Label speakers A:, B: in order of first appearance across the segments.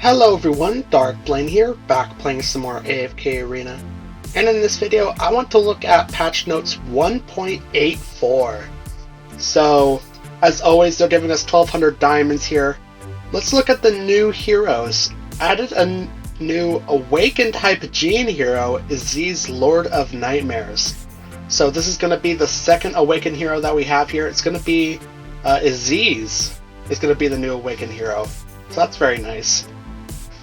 A: Hello everyone, Blaine here, back playing some more AFK Arena. And in this video, I want to look at patch notes 1.84. So, as always, they're giving us 1200 diamonds here. Let's look at the new heroes. Added a new Awakened type Gene hero, Ezizh, Lord of Nightmares. So this is going to be the second Awakened hero that we have here. It's going to be Ezizh is going to be the new Awakened hero. So that's very nice.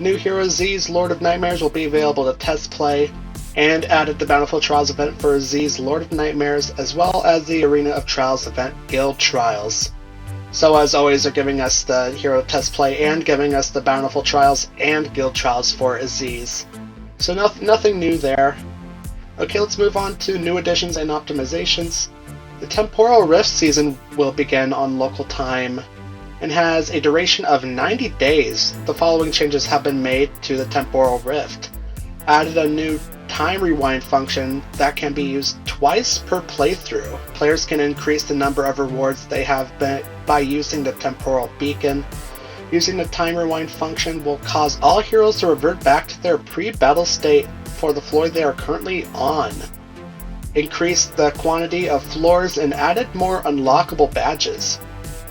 A: New hero Ezizh, Lord of Nightmares will be available to test play, and added the Bountiful Trials event for Ezizh, Lord of Nightmares, as well as the Arena of Trials event, Guild Trials. So as always, they're giving us the hero test play and giving us the Bountiful Trials and Guild Trials for Ezizh. So nothing new there. Okay, let's move on to new additions and optimizations. The Temporal Rift season will begin on local time and has a duration of 90 days. The following changes have been made to the Temporal Rift. Added a new time rewind function that can be used twice per playthrough. Players can increase the number of rewards they have by using the Temporal Beacon. Using the time rewind function will cause all heroes to revert back to their pre-battle state for the floor they are currently on. Increased the quantity of floors and added more unlockable badges.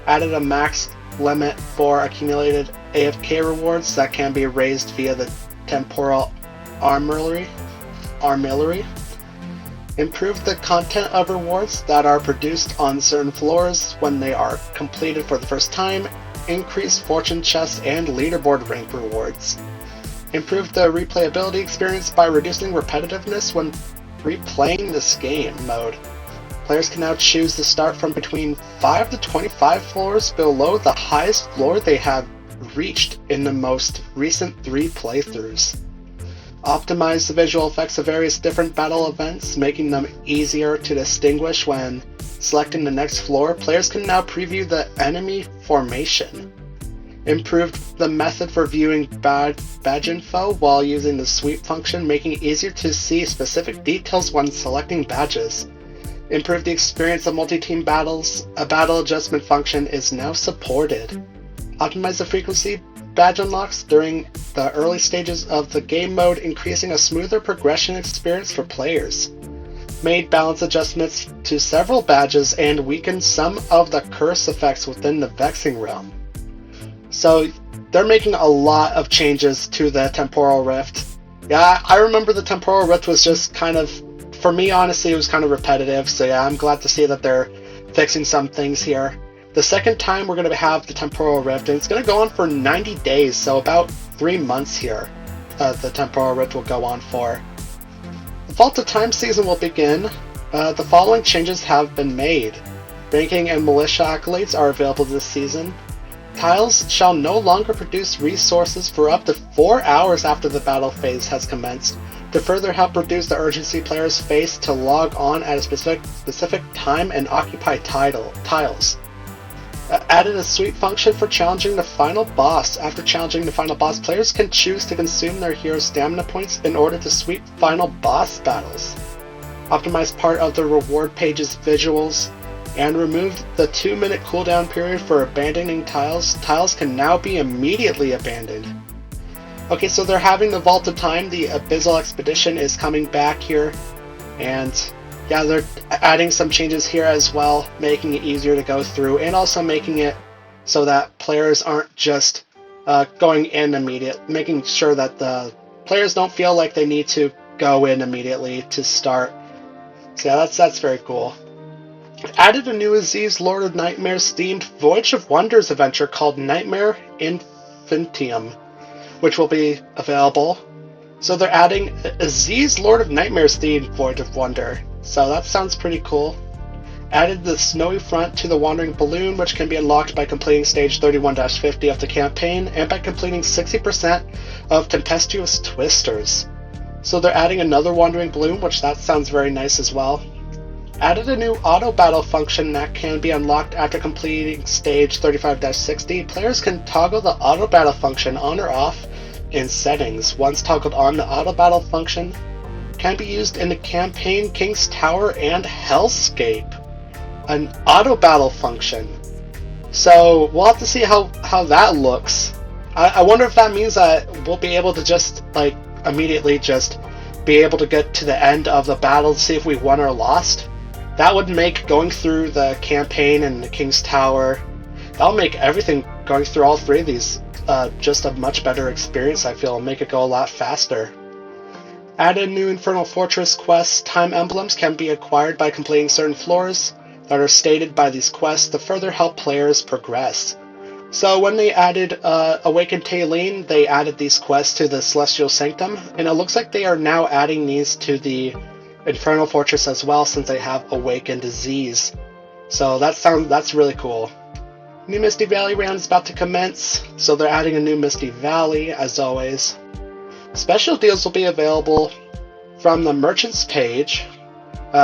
A: Added a max limit for accumulated AFK rewards that can be raised via the Temporal Armillary. Improved the content of rewards that are produced on certain floors when they are completed for the first time. Increased fortune chest and leaderboard rank rewards. Improved the replayability experience by reducing repetitiveness when replaying this game mode. Players can now choose to start from between 5 to 25 floors below the highest floor they have reached in the most recent 3 playthroughs. Optimize the visual effects of various different battle events, making them easier to distinguish when selecting the next floor. Players can now preview the enemy formation. Improved the method for viewing badge info while using the sweep function, making it easier to see specific details when selecting badges. Improve the experience of multi-team battles. A battle adjustment function is now supported. Optimize the frequency badge unlocks during the early stages of the game mode, increasing a smoother progression experience for players. Made balance adjustments to several badges and weakened some of the curse effects within the Vexing realm. So they're making a lot of changes to the Temporal Rift. Yeah, I remember the Temporal Rift was just kind of, for me, honestly, it was kind of repetitive, so yeah, I'm glad to see that they're fixing some things here. The second time we're going to have the Temporal Rift, and it's going to go on for 90 days, so about 3 months here the Temporal Rift will go on for. The Vault of Time season will begin. The following changes have been made. Ranking and militia accolades are available this season. Tiles shall no longer produce resources for up to 4 hours after the battle phase has commenced, to further help reduce the urgency players face to log on at a specific time and occupy tiles. Added a sweep function for challenging the final boss. After challenging the final boss, players can choose to consume their hero's stamina points in order to sweep final boss battles. Optimized part of the reward page's visuals, and removed the 2-minute cooldown period for abandoning tiles. Tiles can now be immediately abandoned. Okay, so they're having the Vault of Time. The Abyssal Expedition is coming back here, and yeah, they're adding some changes here as well, making it easier to go through, and also making it so that players aren't just going in immediately, making sure that the players don't feel like they need to go in immediately to start. So yeah, that's very cool. Added a new Ezizh, Lord of Nightmares themed Voyage of Wonders adventure called Nightmare Infinitum, which will be available. So they're adding Ezizh, Lord of Nightmares themed Voyage of Wonder. So that sounds pretty cool. Added the Snowy Front to the Wandering Balloon, which can be unlocked by completing stage 31-50 of the campaign, and by completing 60% of Tempestuous Twisters. So they're adding another Wandering Balloon, which that sounds very nice as well. Added a new auto battle function that can be unlocked after completing stage 35-60. Players can toggle the auto battle function on or off in settings. Once toggled on, the auto battle function can be used in the campaign King's Tower and Hellscape. An auto battle function. So we'll have to see how that looks. I wonder if that means that we'll be able to just, like, immediately just be able to get to the end of the battle to see if we won or lost. That would make going through the campaign and the King's Tower, that'll make everything going through all three of these just a much better experience, I feel, and make it go a lot faster. Added new Infernal Fortress quests. Time emblems can be acquired by completing certain floors that are stated by these quests to further help players progress. So when they added Awakened Taylene, they added these quests to the Celestial Sanctum, and it looks like they are now adding these to the Infernal Fortress as well, since they have Awakened Ezizh. So that's really cool. New Misty Valley round is about to commence, so they're adding a new Misty Valley, as always. Special deals will be available from the Merchants page.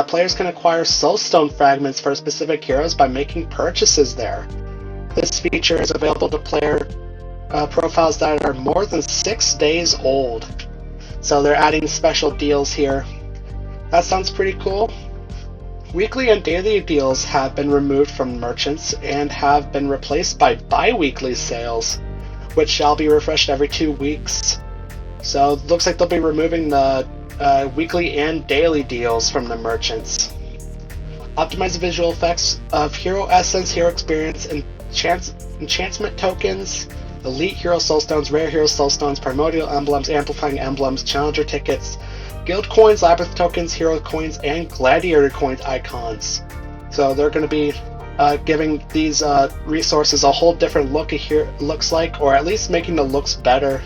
A: Players can acquire Soulstone fragments for specific heroes by making purchases there. This feature is available to player profiles that are more than 6 days old. So they're adding special deals here. That sounds pretty cool. Weekly and daily deals have been removed from merchants and have been replaced by bi-weekly sales, which shall be refreshed every 2 weeks. So it looks like they'll be removing the weekly and daily deals from the merchants. Optimize the visual effects of Hero Essence, Hero Experience, Enchantment Tokens, Elite Hero Soulstones, Rare Hero Soulstones, Primordial Emblems, Amplifying Emblems, Challenger Tickets, Guild Coins, Labyrinth Tokens, Hero Coins, and Gladiator Coins icons. So they're going to be giving these resources a whole different look here, looks like, or at least making the looks better.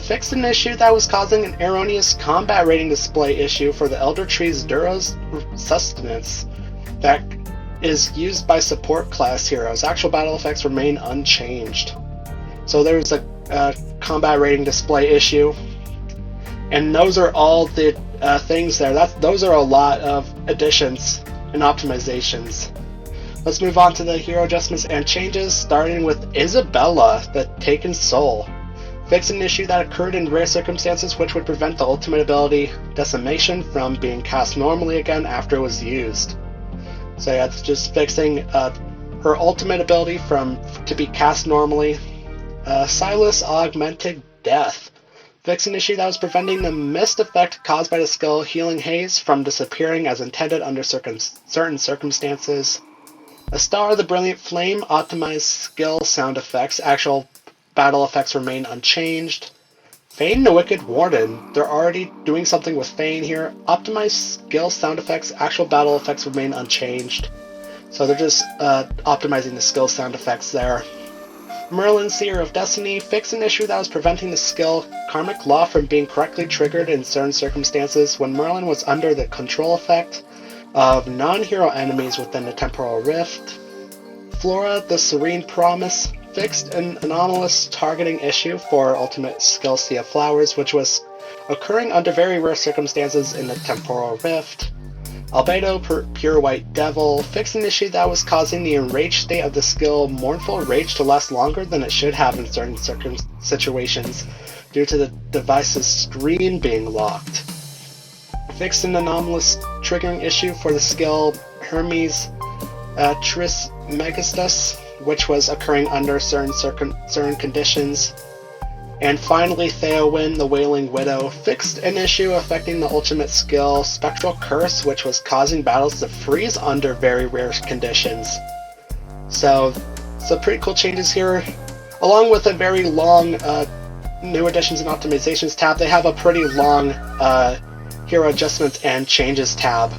A: Fixed an issue that was causing an erroneous combat rating display issue for the Elder Tree's Duro's Sustenance that is used by support class heroes. Actual battle effects remain unchanged. So there's a combat rating display issue, and those are all the things there. Those are a lot of additions and optimizations. Let's move on to the hero adjustments and changes, starting with Isabella, the Taken Soul. Fix an issue that occurred in rare circumstances which would prevent the ultimate ability Decimation from being cast normally again after it was used. So yeah, it's just fixing her ultimate ability to be cast normally. Silas Augmented Death. Fix an issue that was preventing the mist effect caused by the skill Healing Haze from disappearing as intended under certain circumstances. A Star of the Brilliant Flame. Optimized skill sound effects. Actual battle effects remain unchanged. Fane the Wicked Warden. They're already doing something with Fane here. Optimized skill sound effects. Actual battle effects remain unchanged. So they're just optimizing the skill sound effects there. Merlin, Seer of Destiny. Fix an issue that was preventing the skill Karmic Law from being correctly triggered in certain circumstances when Merlin was under the control effect of non-hero enemies within the Temporal Rift. Flora, the Serene Promise. Fixed an anomalous targeting issue for Ultimate Skill Sea of Flowers, which was occurring under very rare circumstances in the Temporal Rift. Albedo, Pure White Devil. Fixed an issue that was causing the enraged state of the skill Mournful Rage to last longer than it should have in certain situations due to the device's screen being locked. Fixed an anomalous triggering issue for the skill Hermes Trismegistus, which was occurring under certain conditions. And finally, Theowyn, the Wailing Widow, fixed an issue affecting the ultimate skill Spectral Curse, which was causing battles to freeze under very rare conditions. So pretty cool changes here. Along with a very long new additions and optimizations tab, they have a pretty long hero adjustments and changes tab.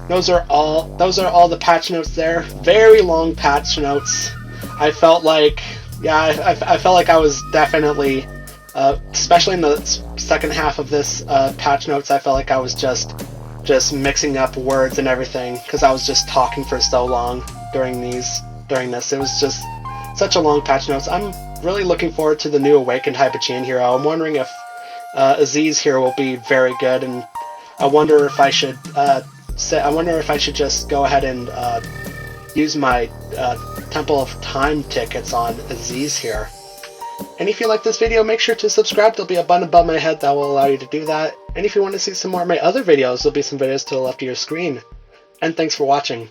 A: Those are all the patch notes there. Very long patch notes. I felt like, I felt like I was definitely, especially in the second half of this patch notes, I felt like I was just mixing up words and everything because I was just talking for so long during this. It was just such a long patch notes. I'm really looking forward to the new Awakened Hypogean hero. I'm wondering if Ezizh here will be very good, and I wonder if I should just go ahead and use my Temple of Time tickets on Ezizh here. And if you like this video, make sure to subscribe. There'll be a button above my head that will allow you to do that. And if you want to see some more of my other videos, there'll be some videos to the left of your screen. And thanks for watching.